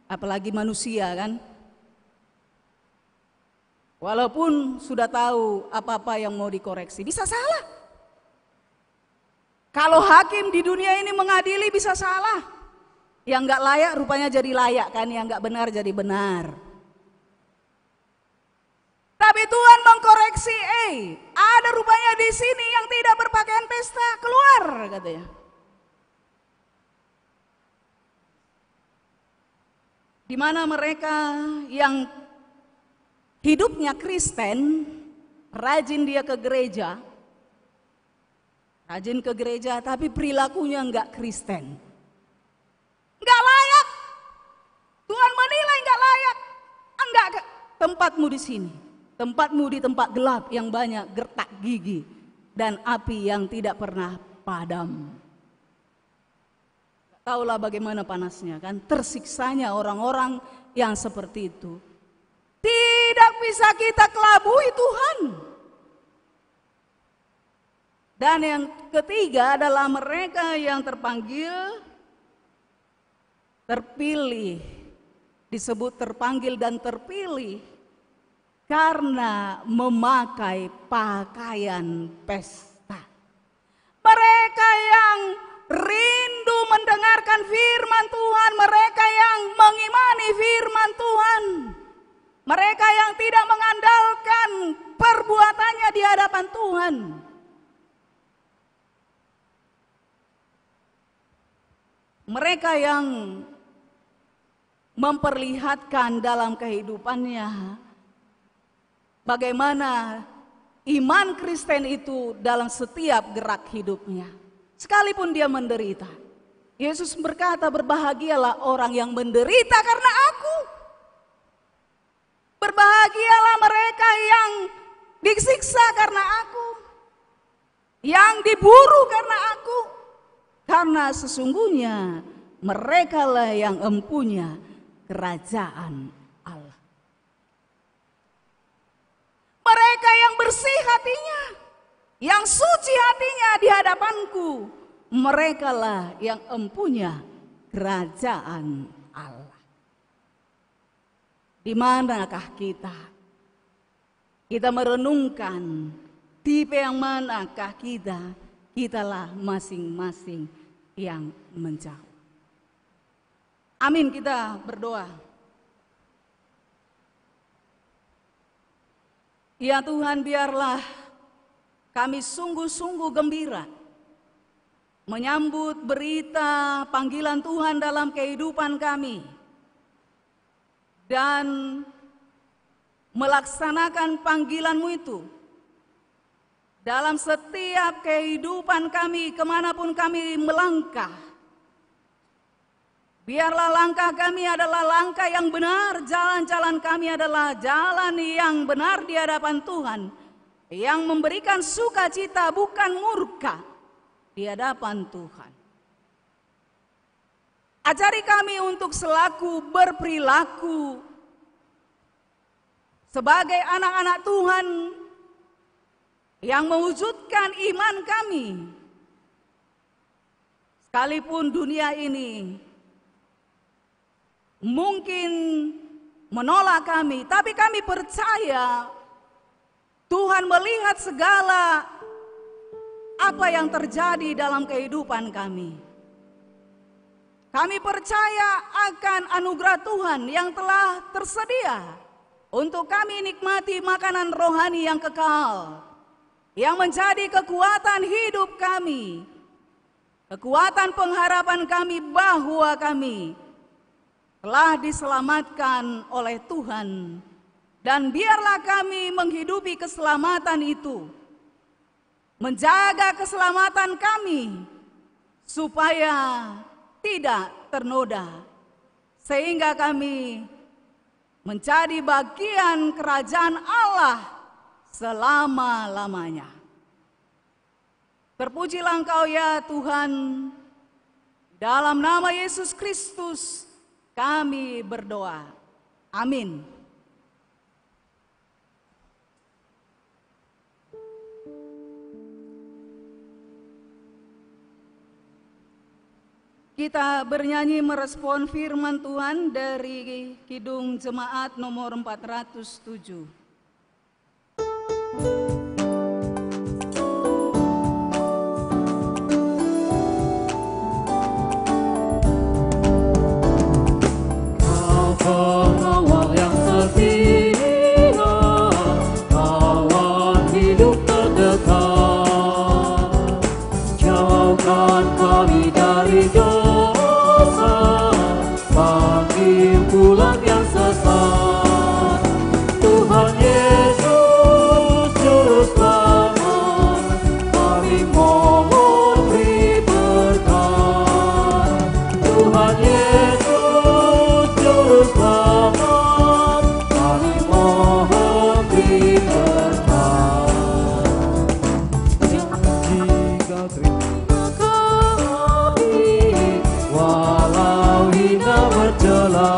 Apalagi manusia kan. Walaupun sudah tahu apa-apa yang mau dikoreksi bisa salah. Kalau hakim di dunia ini mengadili bisa salah. Yang nggak layak rupanya jadi layak kan, yang nggak benar jadi benar. Tapi Tuhan mengkoreksi, ada rupanya di sini yang tidak berpakaian pesta, keluar katanya. Di mana mereka yang hidupnya Kristen, rajin dia ke gereja, tapi perilakunya nggak Kristen. Enggak layak. Tuhan menilai enggak layak. Enggak tempatmu di sini. Tempatmu di tempat gelap yang banyak gertak gigi dan api yang tidak pernah padam. Taulah bagaimana panasnya kan, tersiksanya orang-orang yang seperti itu. Tidak bisa kita kelabui Tuhan. Dan yang ketiga adalah mereka yang terpanggil, terpilih, disebut terpanggil dan terpilih karena memakai pakaian pesta. Mereka yang rindu mendengarkan firman Tuhan, mereka yang mengimani firman Tuhan, mereka yang tidak mengandalkan perbuatannya di hadapan Tuhan. Mereka yang memperlihatkan dalam kehidupannya bagaimana iman Kristen itu dalam setiap gerak hidupnya. Sekalipun dia menderita, Yesus berkata, berbahagialah orang yang menderita karena aku. Berbahagialah mereka yang disiksa karena aku, yang diburu karena aku, karena sesungguhnya merekalah yang empunya kerajaan Allah. Mereka yang bersih hatinya, yang suci hatinya di hadapanku, merekalah yang empunya kerajaan Allah. Di manakah kita? Kita merenungkan tipe yang manakah kita? Kitalah masing-masing yang menjauh. Amin, kita berdoa. Ya Tuhan, biarlah kami sungguh-sungguh gembira menyambut berita panggilan Tuhan dalam kehidupan kami dan melaksanakan panggilan-Mu itu dalam setiap kehidupan kami kemanapun kami melangkah. Biarlah langkah kami adalah langkah yang benar, jalan-jalan kami adalah jalan yang benar di hadapan Tuhan, yang memberikan sukacita bukan murka di hadapan Tuhan. Ajari kami untuk selaku berperilaku sebagai anak-anak Tuhan yang mewujudkan iman kami. Sekalipun dunia ini mungkin menolak kami, tapi kami percaya Tuhan melihat segala apa yang terjadi dalam kehidupan kami. Kami percaya akan anugerah Tuhan yang telah tersedia untuk kami nikmati makanan rohani yang kekal, yang menjadi kekuatan hidup kami, kekuatan pengharapan kami bahwa kami telah diselamatkan oleh Tuhan, dan biarlah kami menghidupi keselamatan itu, menjaga keselamatan kami supaya tidak ternoda, sehingga kami menjadi bagian kerajaan Allah selama-lamanya. Terpujilah Engkau ya Tuhan, dalam nama Yesus Kristus kami berdoa. Amin. Kita bernyanyi merespon firman Tuhan dari Kidung Jemaat nomor 407. Kau pengawal yang setia, kawan hidup terdekat, jauhkan kami dari dosa, panggil pulang yang sesat. Tuhan Yesus Juru Selamat, kami mohon beri berkat. Tuhan Yesus Juru Selamat, kami mohon beri berkat. Jika terima kami, walau hina bercela,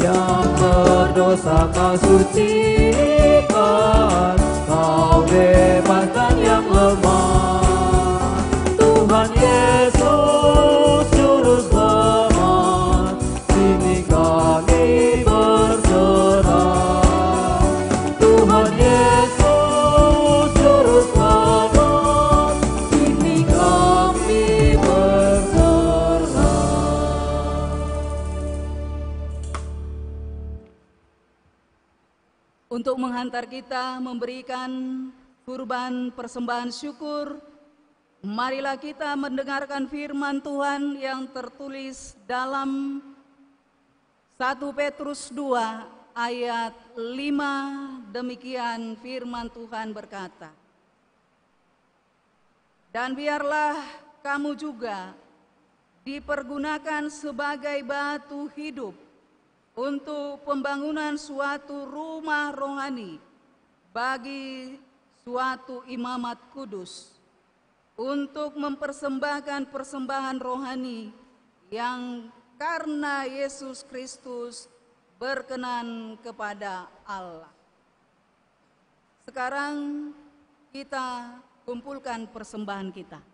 yang berdosa kau sucikan, kau bebaskan yang lemah. Tuhan Yesus Juru Selamat, sini kami berserah. Tuhan Yesus Juru Selamat, sini kami berserah. Untuk menghantar kita memberikan kurban persembahan syukur, marilah kita mendengarkan firman Tuhan yang tertulis dalam 1 Petrus 2 ayat 5, demikian firman Tuhan berkata, "Dan biarlah kamu juga dipergunakan sebagai batu hidup untuk pembangunan suatu rumah rohani bagi suatu imamat kudus, untuk mempersembahkan persembahan rohani yang karena Yesus Kristus berkenan kepada Allah." Sekarang kita kumpulkan persembahan kita.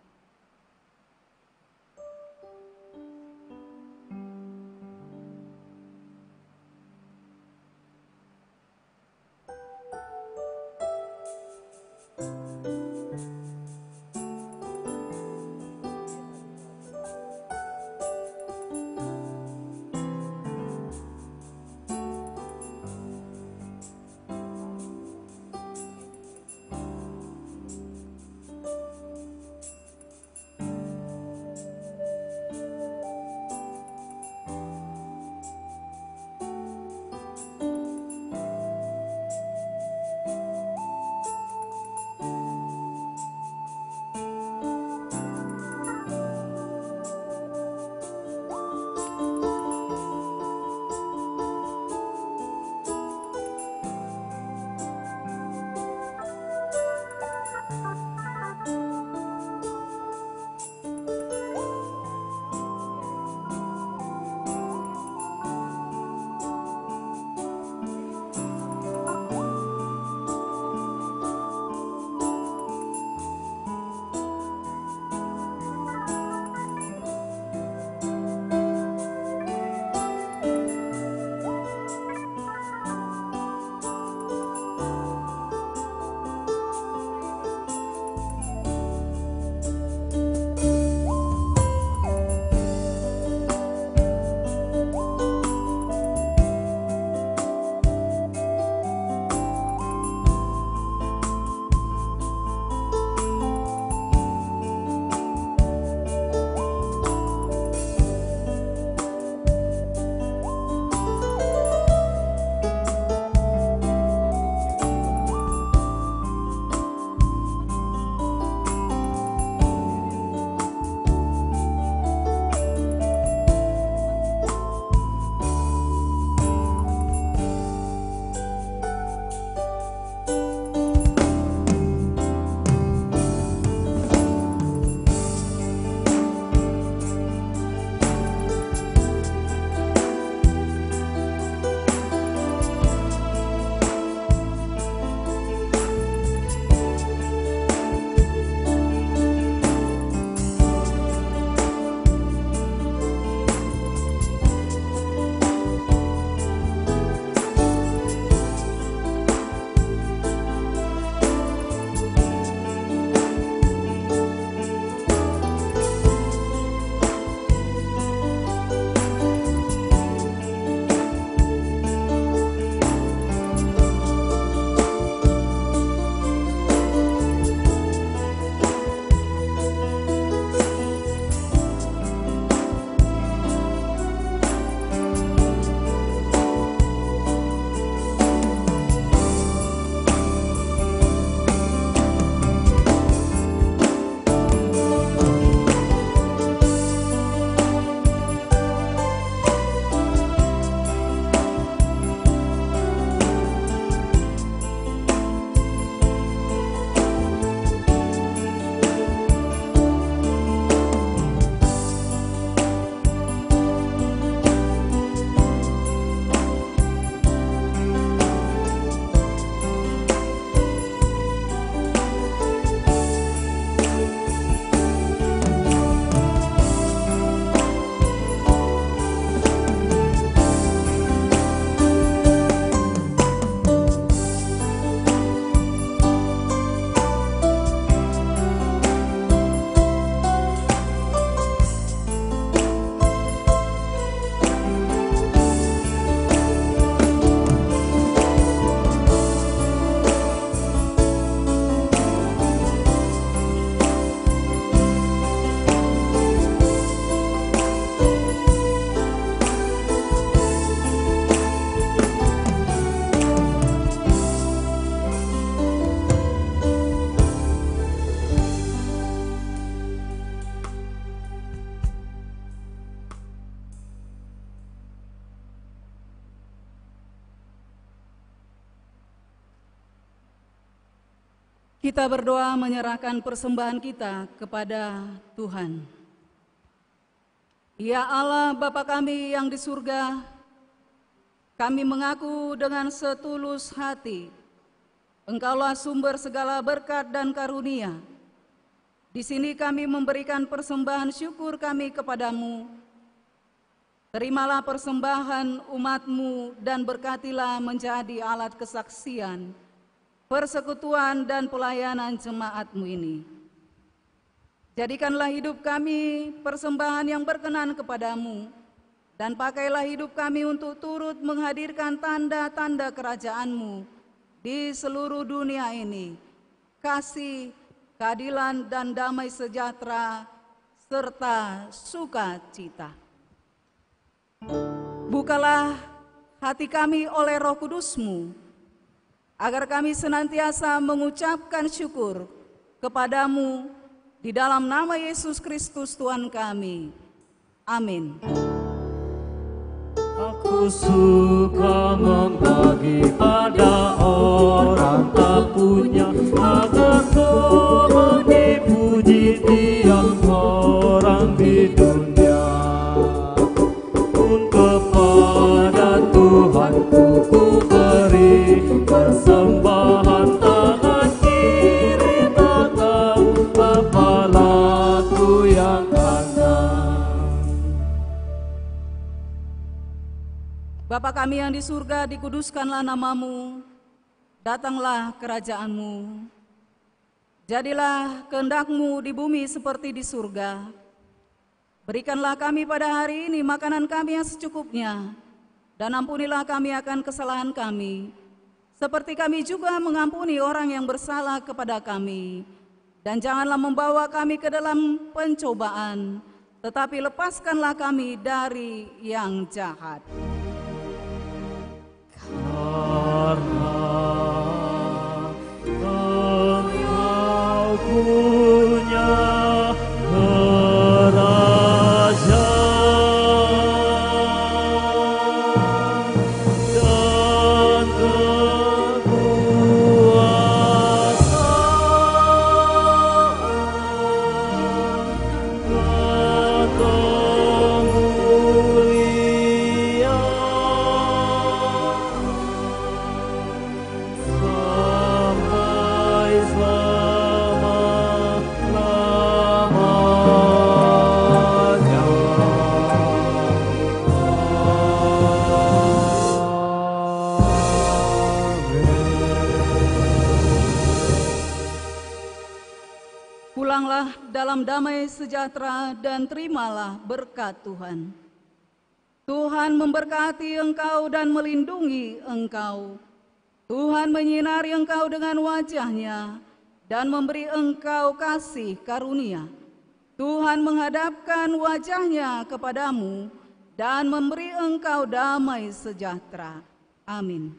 Kita berdoa menyerahkan persembahan kita kepada Tuhan. Ya Allah Bapa kami yang di surga, kami mengaku dengan setulus hati, Engkaulah sumber segala berkat dan karunia. Di sini kami memberikan persembahan syukur kami kepadamu. Terimalah persembahan umat-Mu dan berkatilah menjadi alat kesaksian, persekutuan dan pelayanan jemaat-Mu ini. Jadikanlah hidup kami persembahan yang berkenan kepadamu, dan pakailah hidup kami untuk turut menghadirkan tanda-tanda kerajaan-Mu di seluruh dunia ini, kasih, keadilan dan damai sejahtera, serta sukacita. Bukalah hati kami oleh Roh Kudus-Mu, agar kami senantiasa mengucapkan syukur kepadamu di dalam nama Yesus Kristus Tuhan kami. Amin. Aku suka membagi pada orang tak punya, agar Tuhan dipuji tiap orang di dunia. Kepada Tuhanku ku beri persembahan, tangan kiri tangan kepalaku yang kanan. Bapa kami yang di surga, dikuduskanlah namamu, datanglah kerajaan-Mu. Jadilah kehendak-Mu di bumi seperti di surga. Berikanlah kami pada hari ini makanan kami yang secukupnya, dan ampunilah kami akan kesalahan kami, seperti kami juga mengampuni orang yang bersalah kepada kami. Dan janganlah membawa kami ke dalam pencobaan, tetapi lepaskanlah kami dari yang jahat. Karena Engkau punya Pulanglah dalam damai sejahtera dan terimalah berkat Tuhan. Tuhan memberkati engkau dan melindungi engkau. Tuhan menyinari engkau dengan wajah-Nya dan memberi engkau kasih karunia. Tuhan menghadapkan wajah-Nya kepadamu dan memberi engkau damai sejahtera. Amin.